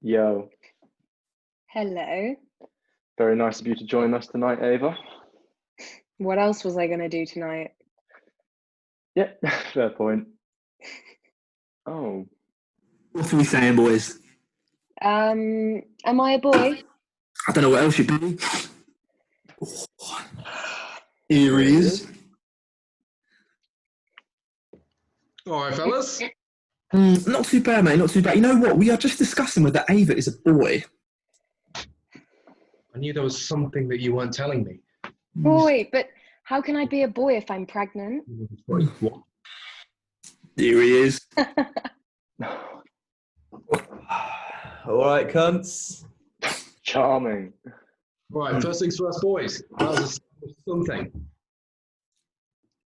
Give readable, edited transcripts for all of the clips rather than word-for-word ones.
Yo, Hello. very nice of you to join us tonight, Ava. What else was I going to do tonight? Yeah, fair point. Oh, What are we saying, boys? Am I a boy? I don't know what else you'd be. Here he is. All right, fellas. Not too bad, mate. Not too bad. You know what? We are just discussing whether Ava is a boy. I knew there was something that you weren't telling me. Oh, wait, but how can I be a boy if I'm pregnant? What? Here he is. All right, cunts. charming. Right, first things first, boys. That was something.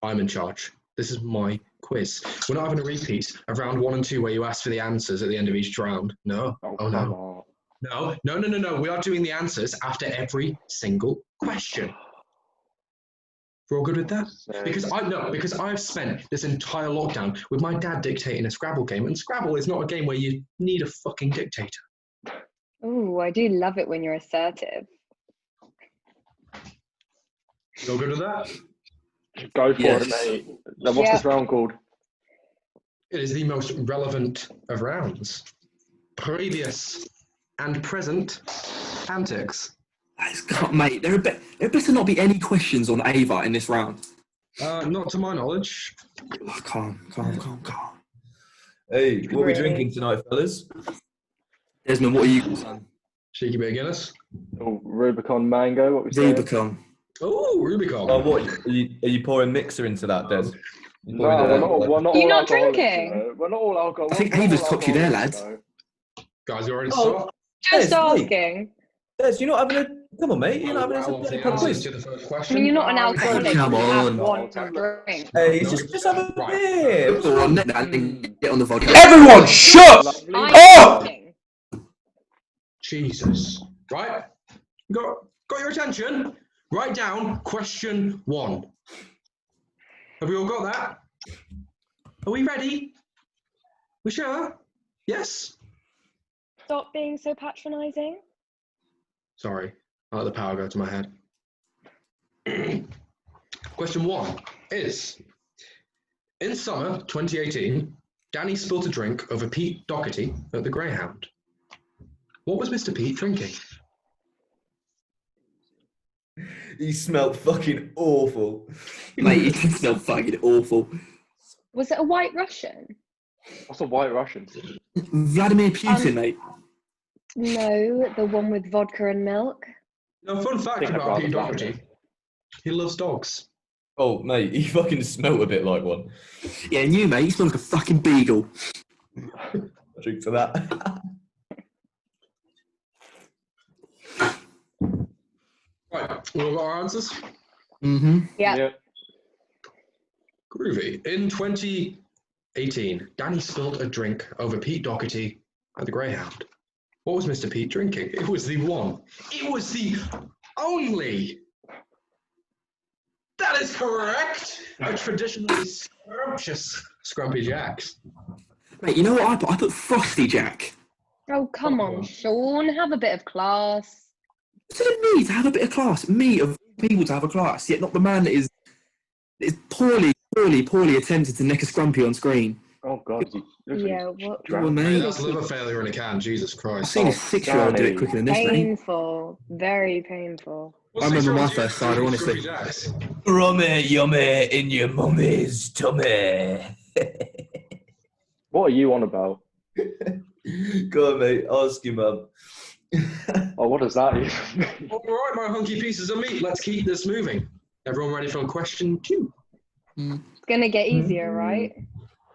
I'm in charge. This is my quiz. We're not having a repeat of round 1 and 2 where you ask for the answers at the end of each round. No. Oh, Oh, come no. on. No. We are doing the answers after every single question. We're all good with that? Because I've spent this entire lockdown with my dad dictating a Scrabble game, and Scrabble is not a game where you need a fucking dictator. Oh, I do love it when you're assertive. You all good with that? Go for Yes. it, mate. Now, what's this round called? It is the most relevant of rounds. Previous and present antics. Mate, there better not be any questions on Ava in this round. Not to my knowledge. Oh, calm. Hey, what are we Really? drinking tonight, fellas? Desmond, what are you, son? Cheeky bit of Guinness. Oh, Rubicon Mango, what we say? Rubicon. Oh, Rubicon. Oh, what? Are you pouring mixer into that, Des? You No, pouring it out? we're not You're all not alcoholics, drinking? you know. We're not all alcohol. I think we're not Ava's all topped you there, alcoholics, lads. you know. Guys, you already Oh. start? Just Yes, mate. asking. Des, you're not having a... Come on, mate. You're not having Rattle off a the pub answers quiz. to the first I question. mean, you're not an No, alcoholic. come You on. have No, one I'll drink. Hey, No, just have a right. beer. Go on, get on the vodka. Everyone, shut Lovely. up! drinking. Jesus. Right? Got your attention? Write down question 1. Have we all got that? Are we ready? We sure? Yes? Stop being so patronising. Sorry, I let the power go to my head. Question 1 is, in summer 2018, Danny spilled a drink over Pete Doherty at the Greyhound. What was Mr. Pete drinking? He smelled fucking awful. Mate, you can smell fucking awful. Was it a white Russian? What's a white Russian? Vladimir Putin, mate. No, the one with vodka and milk. Now, fun fact think I'd about rather Pete black Doherty, he loves dogs. Oh, mate, he fucking smelled a bit like one. Yeah, and you, mate, you smell like a fucking beagle. I'll drink to that. Right, we all got our answers? Mm-hmm. Yeah. Groovy. In 2018, Danny spilled a drink over Pete Doherty at the Greyhound. What was Mr. Pete drinking? It was the one. It was the only. That is correct. A traditionally scrumptious Scrumpy Jacks. Mate, you know what I put? I put Frosty Jack. Oh, come on, Sean. Have a bit of class. So me to have a bit of class. Me of people to have a class, yet not the man that is poorly attempted to neck a scrumpy on screen. Oh, God. Yeah, what? Come on, Hey, mate. that's liver failure in a can. Jesus I've Christ. seen a 6-year-old do it quicker than this, mate. Painful. Very painful. What I remember my 6-year-olds do first cider, honestly. Scrumpy Jacks? Rummy yummy in your mummy's tummy. What are you on about? Go on, mate. Ask your mum. Oh, what does that even mean? All right, my hunky pieces of meat. Let's keep this moving. Everyone ready for question 2? It's going to get easier, right?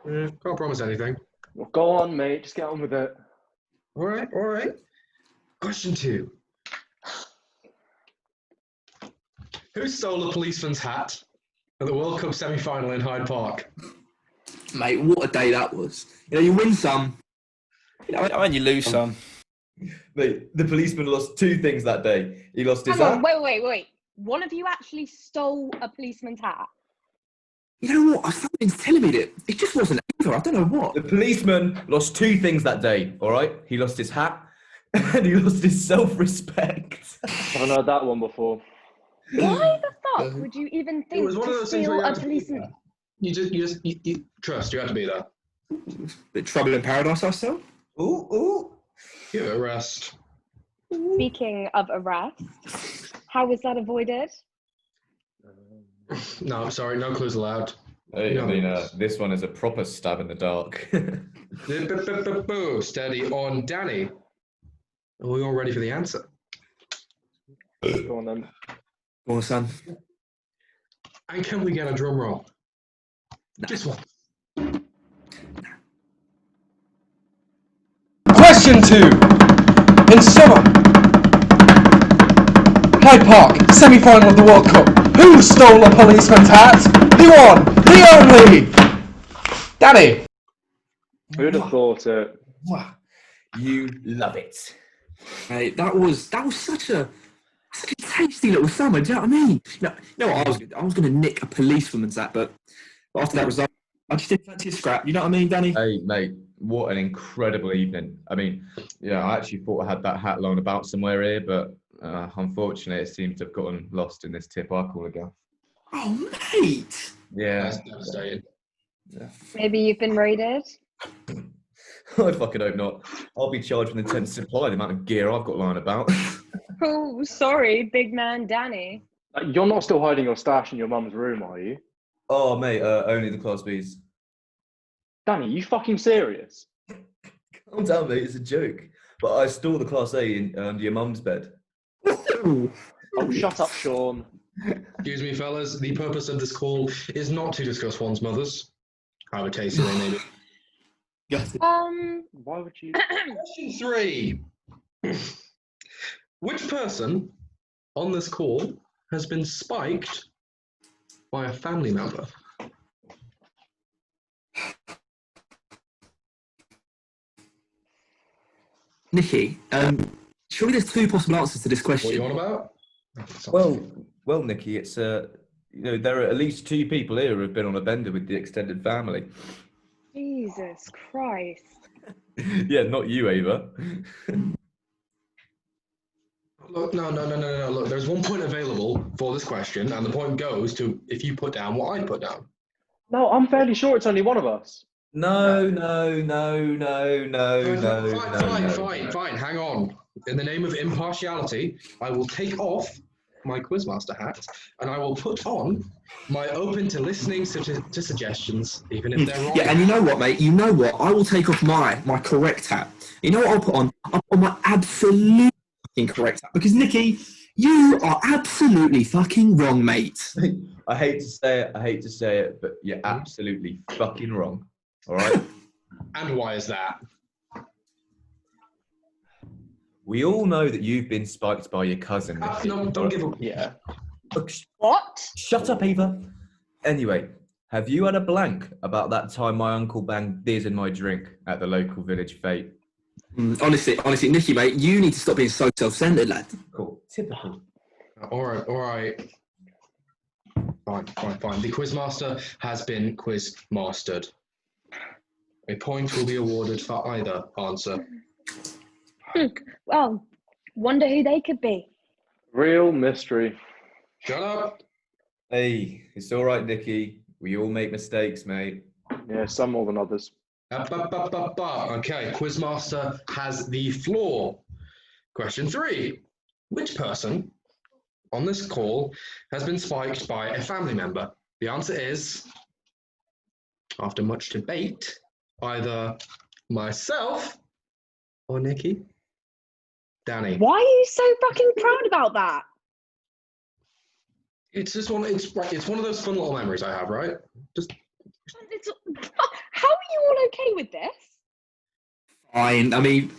Can't promise anything. Well, go on, mate. Just get on with it. All right. Question 2. Who stole a policeman's hat at the World Cup semi-final in Hyde Park? Mate, what a day that was. You know, you win some. When you lose some. Mate, the policeman lost 2 things that day. He lost his Hang hat. on, wait. One of you actually stole a policeman's hat? You know what? Something's telling me that it just wasn't Ava. I don't know what. The policeman lost 2 things that day, all right? He lost his hat And he lost his self-respect. I haven't heard that one before. Why the fuck would you even It think was one of to those things where steal you a had to be policeman? there. You trust. You had to be there. Bit trouble in paradise, I saw. Ooh. Give it a rest. Speaking of arrest, how was that avoided? No, I'm sorry. No clues allowed. Hey, No. I mean, this one is a proper stab in the dark. Steady on Danny. Are we all ready for the answer? Go on then. Go on, son. And can we get a drum roll? No. Just one. Question 2. In summer, Hyde Park, semi-final of the World Cup. Who stole a policeman's hat? The one, the only. Danny. Who would have thought it? Wow. You love it. Mate, that was such a tasty little summer. Do you know what I mean? You know what I was going to nick a policewoman's hat, but after that result, I just didn't fancy a scrap. You know what I mean, Danny? Hey, mate, what an incredible evening. I mean, yeah, I actually thought I had that hat lying about somewhere here, but unfortunately, it seems to have gotten lost in this tip I call a gaff. Oh, mate. Yeah. That's devastating. Maybe you've been raided? I fucking hope not. I'll be charged with intent to supply the amount of gear I've got lying about. Oh, sorry, big man Danny. You're not still hiding your stash in your mum's room, are you? Oh, mate, only the Class Bs. Danny, you fucking serious? Calm down, mate, it's a joke. But I stole the Class A in under your mum's bed. Oh, shut up, Sean. Excuse me, fellas. The purpose of this call is not to discuss one's mothers, however tasty they may be. Why would you? Question 3. Which person on this call has been spiked by a family member? Nicky, surely there's 2 possible answers to this What are you question. on about? Well, Nicky, it's you know, there are at least 2 people here who have been on a bender with the extended family. Jesus Christ. Yeah, not you, Ava. Look, no. Look, there's 1 point available for this question, and the point goes to if you put down what I put down. No, I'm fairly sure it's only one of us. No. Fine. Hang on. In the name of impartiality, I will take off my Quizmaster hat and I will put on my open to listening to suggestions, even if they're wrong. Yeah, and you know what, mate? You know what? I will take off my correct hat. You know what I'll put on? I'll put on my absolute fucking correct hat. Because, Nicky, you are absolutely fucking wrong, mate. I hate to say it, but you're absolutely fucking wrong. All right? And why is that? We all know that you've been spiked by your cousin. Nicky. No, don't give a... Yeah. Look, What? shut up, Ava. Anyway, have you had a blank about that time my uncle banged this in my drink at the local village fete? Honestly, Nicky, mate, you need to stop being so self-centered, lad. Cool. Typical. All right. Fine. The Quizmaster has been Quizmastered. A point will be awarded for either answer. Well, wonder who they could be. Real mystery. Shut up. Hey, it's all right, Nicky. We all make mistakes, mate. Yeah, some more than others. Okay, Quizmaster has the floor. Question 3. Which person on this call has been spiked by a family member? The answer is, after much debate, either myself or Nicky. Danny. Why are you so fucking proud about that? It's just one. It's one of those fun little memories I have, right? How are you all okay with this? Fine. I mean,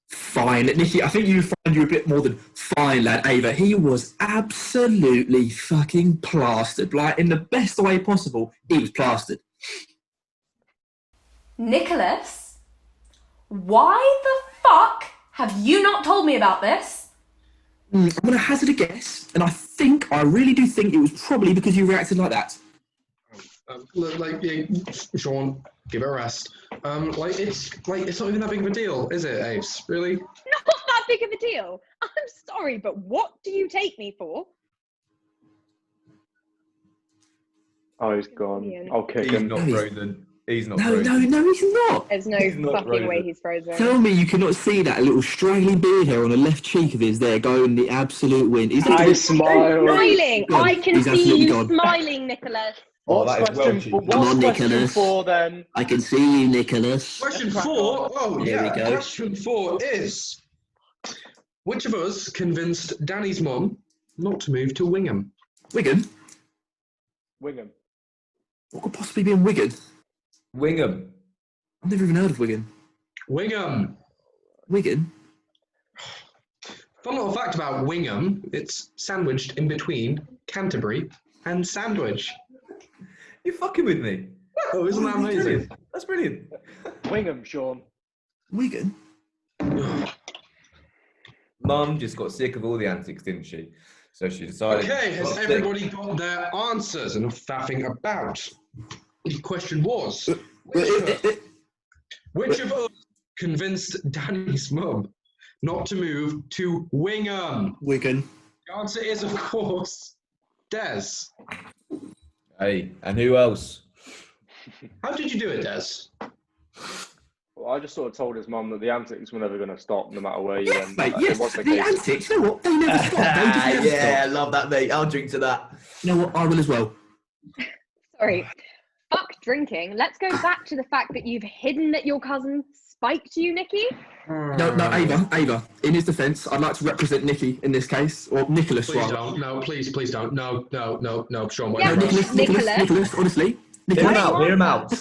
fine. Nicky, I think you find you a bit more than fine, lad. Ava, he was absolutely fucking plastered. Like, in the best way possible, he was plastered. Nicholas, why the fuck have you not told me about this? I'm going to hazard a guess, and I really do think it was probably because you reacted like that. Sean, give it a rest. It's not even that big of a deal, is it, Ace? Really? Not that big of a deal? I'm sorry, but what do you take me for? Oh, he's gone. Brilliant. I'll kick He's him. not frozen. He's not No, frozen. no, he's not. There's no He's not fucking way frozen. he's frozen. Tell me you cannot see that little straggling beard hair on the left cheek of his there going the absolute wind. He's I smile. Smiling. gone. I can He's see absolutely you gone. smiling, Nicholas. Oh, What's that is well question, cheeky. Come on, question Nicholas. 4 then? I can see you, Nicholas. Question Crack 4. Oh, Here we yeah. go. Question 4 is: which of us convinced Danny's mum not to move to Wingham? Wigan? Wingham. What could possibly be in Wigan? Wingham. I've never even heard of Wigan. Wingham. Wigan? Fun little fact about Wingham: it's sandwiched in between Canterbury and Sandwich. You're fucking with me. Oh, isn't that amazing? That's brilliant. Wingham, Sean. Wigan? Mum just got sick of all the antics, didn't she? So she decided. Okay, has got sick. everybody got their answers? Enough faffing about. The question was: which of us convinced Danny's mum not to move to Wingham? Wigan. The answer is, of course, Des. Hey, and who else? How did you do it, Des? Well, I just sort of told his mum that the antics were never going to stop, no matter where you Yes, went. mate, It yes. was The case. antics, you know what? They never stop. They just never I stop. love that, mate. I'll drink to that. You know what? I will as well. Sorry. Fuck drinking. Let's go back to the fact that you've hidden that your cousin spiked you, Nicky. No, Ava. In his defence, I'd like to represent Nicky in this case, or Nicholas Please rather. don't. No, please don't. No, Sean, wait Yeah, No, for us. Nicholas, honestly. Hear him Nicholas, out. Hear him out.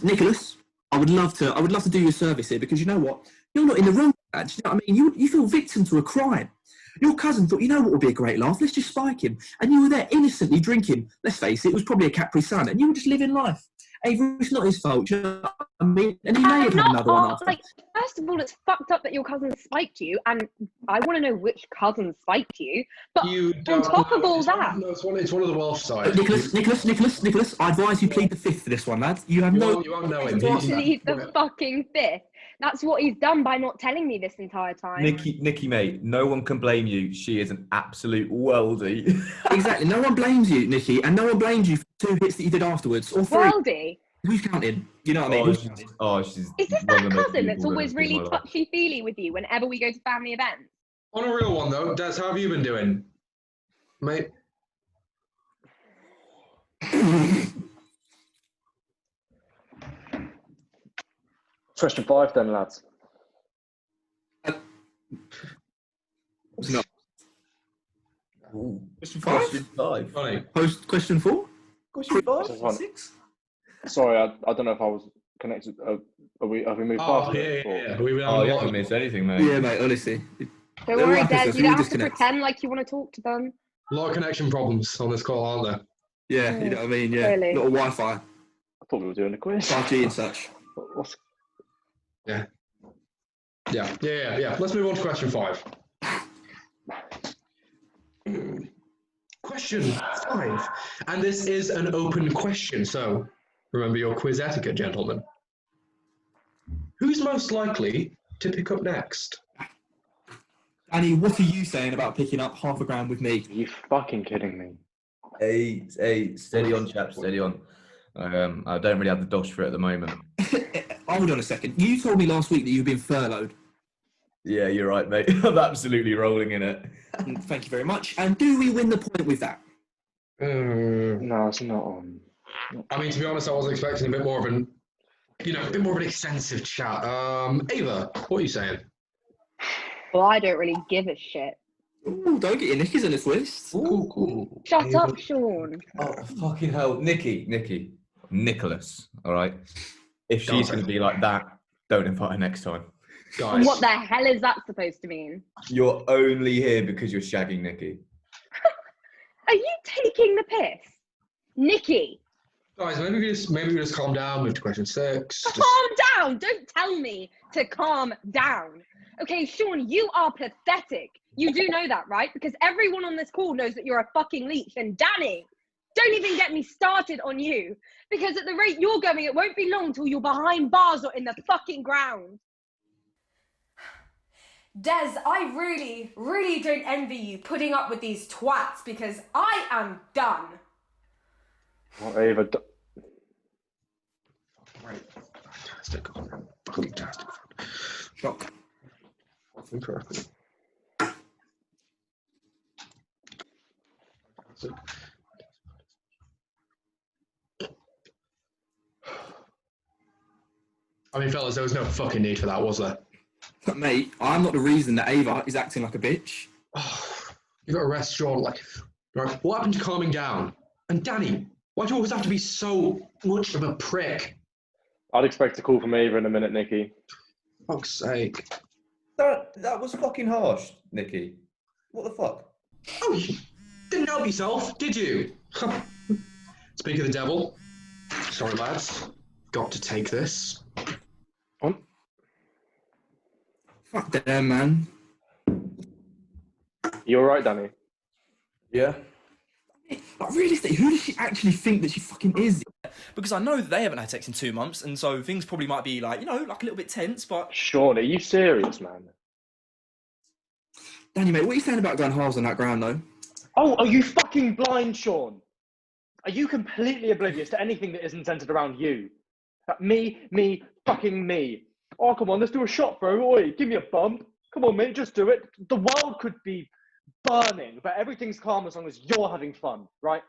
Nicholas, I would love to do you a service here, because you know what? You're not in the wrong, lad. Do you know what I mean? You feel victim to a crime. Your cousin thought, you know what would be a great laugh? Let's just spike him. And you were there innocently drinking. Let's face it was probably a Capri Sun, and you were just living life. Ava, it's not his fault. You know what I mean? And he may have had another one after. Like, first of all, it's fucked up that your cousin spiked you, and I want to know which cousin spiked you. But You on don't top of know. all It's that, no, it's one of the Welsh side. Nicholas, I advise you plead the fifth for this one, lad. You have You no... won't know him. plead the fucking fifth. That's what he's done by not telling me this entire time. Nicky, mate, no one can blame you. She is an absolute worldie. Exactly. No one blames you, Nicky, and no one blames you for 2 hits that you did afterwards, or 3. Worldy. Who's counting? You know what I mean? Who's counting? She's Is this one that of the most cousin that's beautiful always girls in really my life. touchy-feely with you whenever we go to family events? On a real one, though, Des, how have you been doing? Mate? Question 5 then, lads. No. Question Question five. Funny. Post question 4? Question This is fun. 6? Sorry, I don't know if I was connected. Have we moved Oh, past yeah. it? Or- We've been Oh, on you a lot haven't of- missed anything, mate. Yeah, mate, honestly. Don't They're worry, like Des, us, you we don't all have to disconnect. pretend like you want to talk to them. A lot of connection problems on this call, aren't there? Yeah, you know what I mean? Yeah. Clearly. Not a Wi-Fi, I thought we were doing a quiz. 5G and such. What's Yeah. Let's move on to question 5. Question 5. And this is an open question, so remember your quiz etiquette, gentlemen. Who's most likely to pick up next? Annie, what are you saying about picking up half a grand with me? Are you fucking kidding me? Hey, steady on, chap, steady on. I don't really have the dosh for it at the moment. Hold on a second. You told me last week that you've been furloughed. Yeah, you're right, mate. I'm absolutely rolling in it. Thank you very much. And do we win the point with that? No, it's not on. I mean, to be honest, I was expecting a bit more of an extensive chat. Ava, what are you saying? Well, I don't really give a shit. Ooh, don't get your knickers in a twist. Cool. Shut Ava. up, Sean. Oh, fucking hell. Nicholas, all right? If she's going to be like that, don't invite her next time. Guys, And what the hell is that supposed to mean? You're only here because you're shagging Nicky. Are you taking the piss? Nicky, guys, maybe we just calm down, move to question 6. Just... calm down. Don't tell me to calm down. Okay, Sean, you are pathetic. You do know that, right? Because everyone on this call knows that you're a fucking leech. And Danny, don't even get me started on you. Because at the rate you're going, it won't be long till you're behind bars or in the fucking ground. Des, I really, really don't envy you putting up with these twats because I am done. What Ava? Right. Fantastic. Fucking fantastic. Shock. Perfect. I mean, fellas, there was no fucking need for that, was there? But mate, I'm not the reason that Ava is acting like a bitch. Oh, you got to arrest Sean. Like, right, what happened to calming down? And Danny, why do you always have to be so much of a prick? I'd expect a call from Ava in a minute, Nicky. Fuck's sake. That was fucking harsh, Nicky. What the fuck? Oh, you didn't help yourself, did you? Speak of the devil. Sorry, lads. Got to take this. Fuck them, man. You all right, Danny? Yeah. Like, realistically, who does she actually think that she fucking is? Because I know that they haven't had sex in 2 months, and so things probably might be like, like a little bit tense, but... Sean, are you serious, man? Danny, mate, what are you saying about going halves on that ground, though? Oh, are you fucking blind, Sean? Are you completely oblivious to anything that isn't centered around you? Me, fucking me. Oh, come on, let's do a shot, bro. Oi, give me a bump. Come on, mate, just do it. The world could be burning, but everything's calm as long as you're having fun, right?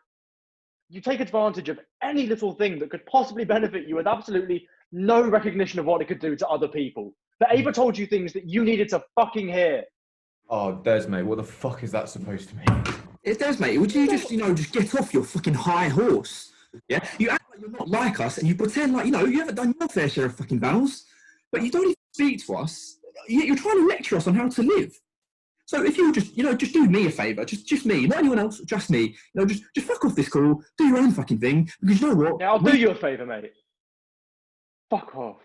You take advantage of any little thing that could possibly benefit you with absolutely no recognition of what it could do to other people. But Ava told you things that you needed to fucking hear. Oh, Des, mate, what the fuck is that supposed to mean? It does, mate. Would you just, just get off your fucking high horse? Yeah? You act like you're not like us, and you pretend like, you haven't done your fair share of fucking battles, but you don't even speak to us. You're trying to lecture us on how to live. So if you just, just do me a favour, just me, not anyone else, just me. Just fuck off this call, do your own fucking thing, because you know what? Yeah, I'll do you a favour, mate. Fuck off.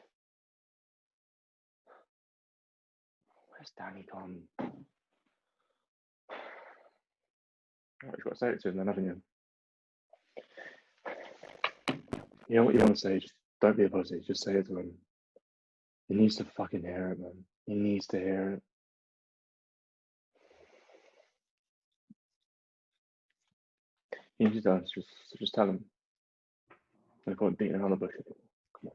Where's Danny gone? Oh, you've got to say it to him then, haven't you? You know what you want to say, just don't be a pussy, just say it to him. He needs to fucking hear it, man. He needs to hear it. He just does, just tell him. No point beating around the bush. Come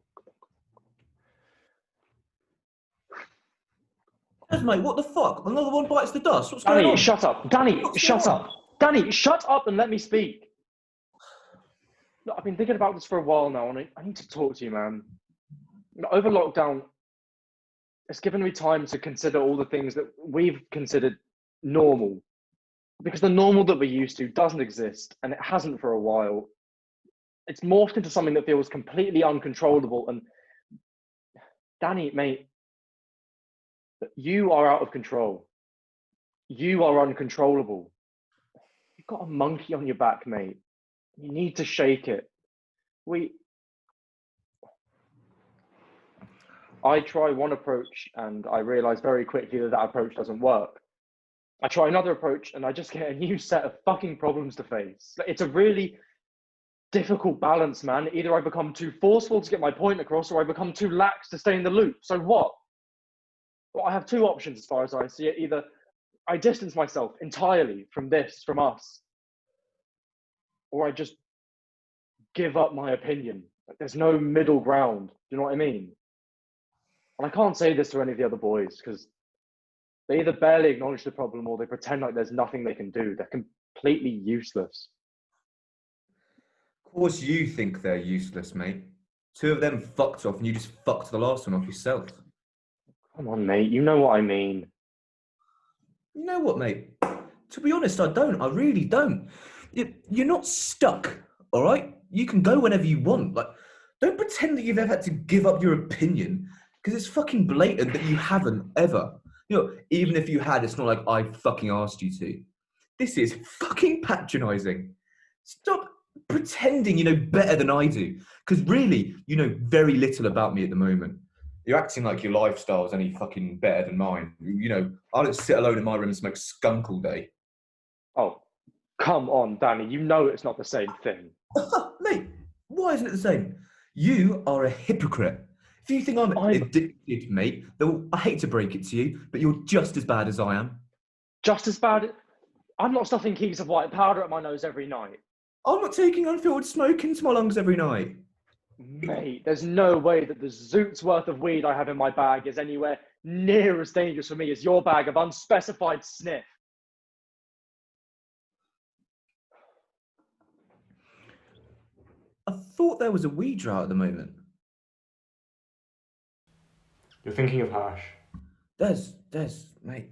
on. Mate, what the fuck? Another one bites the dust. What's going Danny, on? shut up. Danny, shut up. Danny, shut up and let me speak. Look, I've been thinking about this for a while now, and I need to talk to you, man. Over lockdown, it's given me time to consider all the things that we've considered normal. Because the normal that we're used to doesn't exist, and it hasn't for a while. It's morphed into something that feels completely uncontrollable. And Danny, mate, you are out of control. You are uncontrollable. You've got a monkey on your back, mate. You need to shake it. I try one approach and I realize very quickly that approach doesn't work. I try another approach and I just get a new set of fucking problems to face. It's a really difficult balance, man. Either I become too forceful to get my point across or I become too lax to stay in the loop. So what? Well, I have two options as far as I see it. Either I distance myself entirely from us, or I just give up my opinion. There's no middle ground. Do you know what I mean? And I can't say this to any of the other boys because they either barely acknowledge the problem or they pretend like there's nothing they can do. They're completely useless. Of course you think they're useless, mate. 2 of them fucked off and you just fucked the last one off yourself. Come on, mate. You know what I mean. You know what, mate? To be honest, I don't. I really don't. You're not stuck, all right? You can go whenever you want. Like, don't pretend that you've ever had to give up your opinion because it's fucking blatant that you haven't ever. Even if you had, it's not like I fucking asked you to. This is fucking patronising. Stop pretending you know better than I do. Because really, you know very little about me at the moment. You're acting like your lifestyle is any fucking better than mine. I don't sit alone in my room and smoke skunk all day. Oh, come on, Danny. You know it's not the same thing. Mate, why isn't it the same? You are a hypocrite. If Do you think I'm I'm- addicted, mate? Though I hate to break it to you, but you're just as bad as I am. Just as bad. I'm not stuffing keys of white powder at my nose every night. I'm not taking unfiltered smoke into my lungs every night. Mate, there's no way that the zoot's worth of weed I have in my bag is anywhere near as dangerous for me as your bag of unspecified sniff. I thought there was a weed drought at the moment. You're thinking of hash. Des, mate.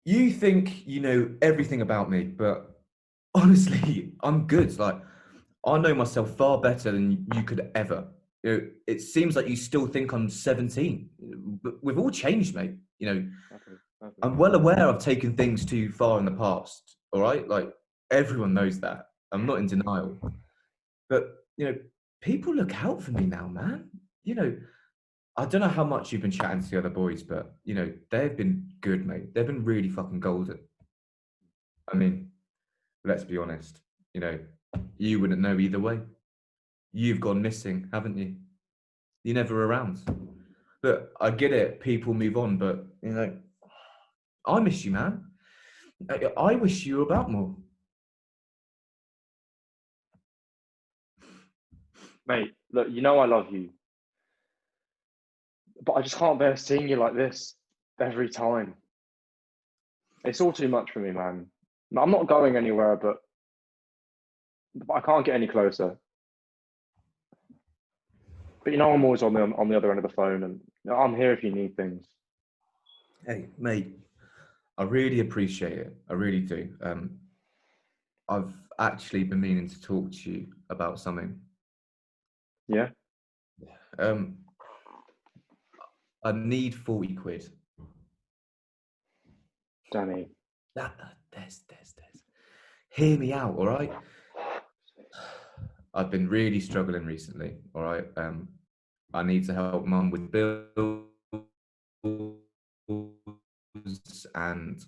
You think you know everything about me, but honestly, I'm good. Like, I know myself far better than you could ever. You know, it seems like you still think I'm 17. But we've all changed, mate. You know, I'm well aware I've taken things too far in the past. All right, like everyone knows that. I'm not in denial. But you know, people look out for me now, man. You know, I don't know how much you've been chatting to the other boys, but you know, they've been good, mate. They've been really fucking golden. I mean, let's be honest. You know, you wouldn't know either way. You've gone missing, haven't you? You're never around. But I get it. People move on, but you know, I miss you, man. I wish you were about more. Mate, look, you know I love you. But I just can't bear seeing you like this every time. It's all too much for me, man. I'm not going anywhere, but I can't get any closer. But you know I'm always on the other end of the phone, and you know, I'm here if you need things. Hey, mate, I really appreciate it. I really do. I've actually been meaning to talk to you about something. Yeah? I need 40 quid. Danny. Des. Hear me out, all right? I've been really struggling recently, all right? I need to help mum with bills, and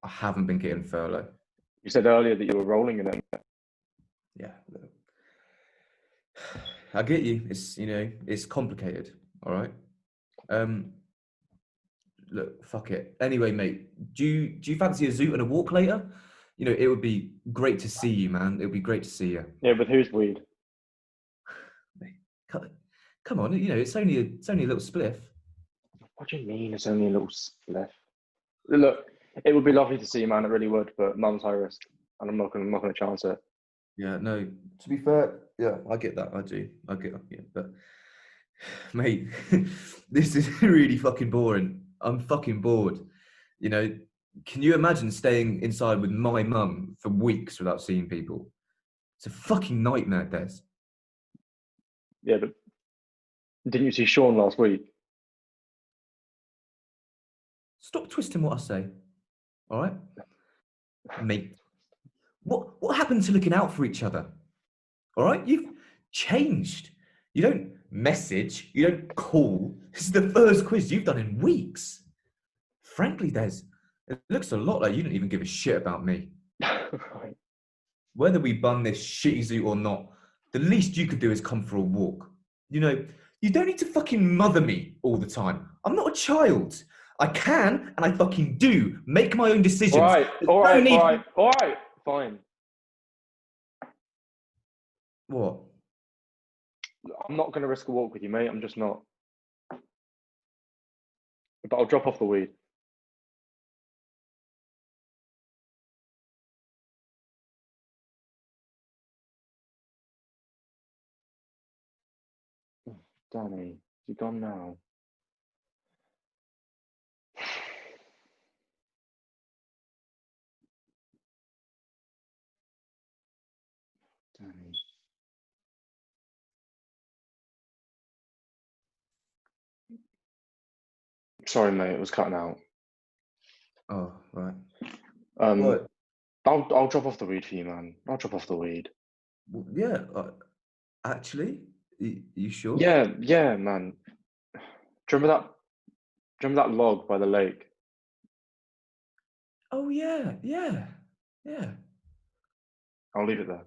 I haven't been getting furlough. You said earlier that you were rolling in it. Yeah. I get you. It's, you know, it's complicated, all right? Look, fuck it. Anyway, mate, do you fancy a zoot and a walk later? You know, it would be great to see you, man. It would be great to see you. Yeah, with whose weed? Mate, come on, you know, it's only a little spliff. What do you mean it's only a little spliff? Look, it would be lovely to see you, man. It really would, but mum's high risk, and I'm not gonna chance it. Yeah, no. To be fair, yeah, I get that. I do. I get that. Yeah, but mate, this is really fucking boring. I'm fucking bored. You know, can you imagine staying inside with my mum for weeks without seeing people? It's a fucking nightmare, Des. Yeah, but didn't you see Sean last week? Stop twisting what I say. All right, mate. What happened to looking out for each other? All right, you've changed. You don't message. You don't call. This is the first quiz you've done in weeks. Frankly, Des, it looks a lot like you don't even give a shit about me. Right. Whether we bun this shitty zoo or not, the least you could do is come for a walk. You know, you don't need to fucking mother me all the time. I'm not a child. I can, and I fucking do, make my own decisions. All right, fine. What? I'm not going to risk a walk with you, mate. I'm just not. But I'll drop off the weed. Danny, you gone now? Danny. Sorry, mate. It was cutting out. Oh, right. What? I'll drop off the weed for you, man. I'll drop off the weed. Well, yeah. Actually, you sure? Yeah, man. Do you remember that log by the lake? Oh, yeah. I'll leave it there.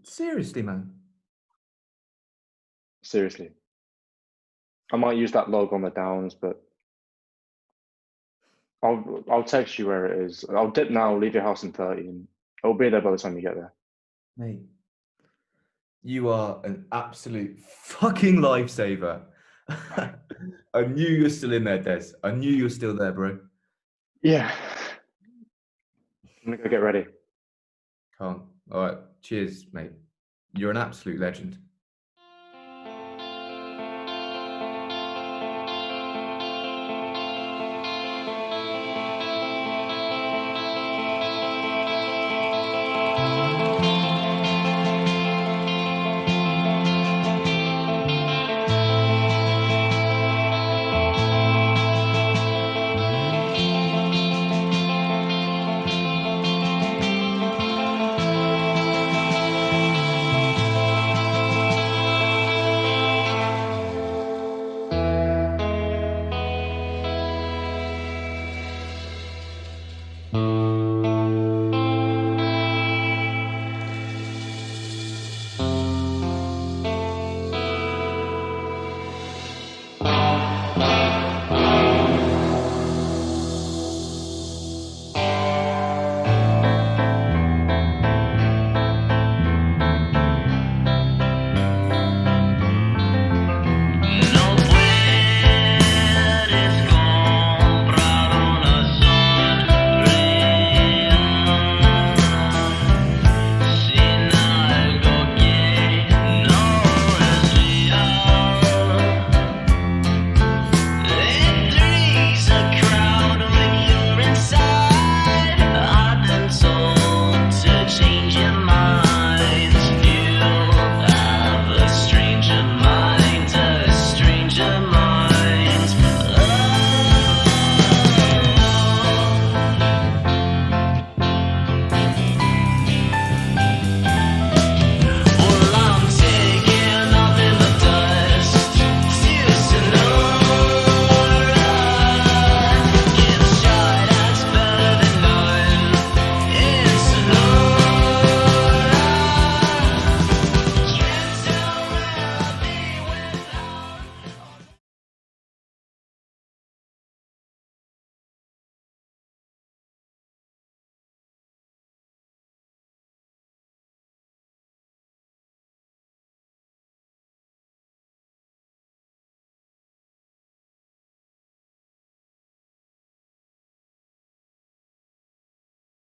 Seriously, man. Seriously. I might use that log on the downs, but I'll text you where it is. I'll dip now, leave your house in 30, and it'll be there by the time you get there. Mate, you are an absolute fucking lifesaver. I knew you were still in there, Des. I knew you were still there, bro. Yeah. I'm gonna go get ready. Can't. All right. Cheers, mate. You're an absolute legend.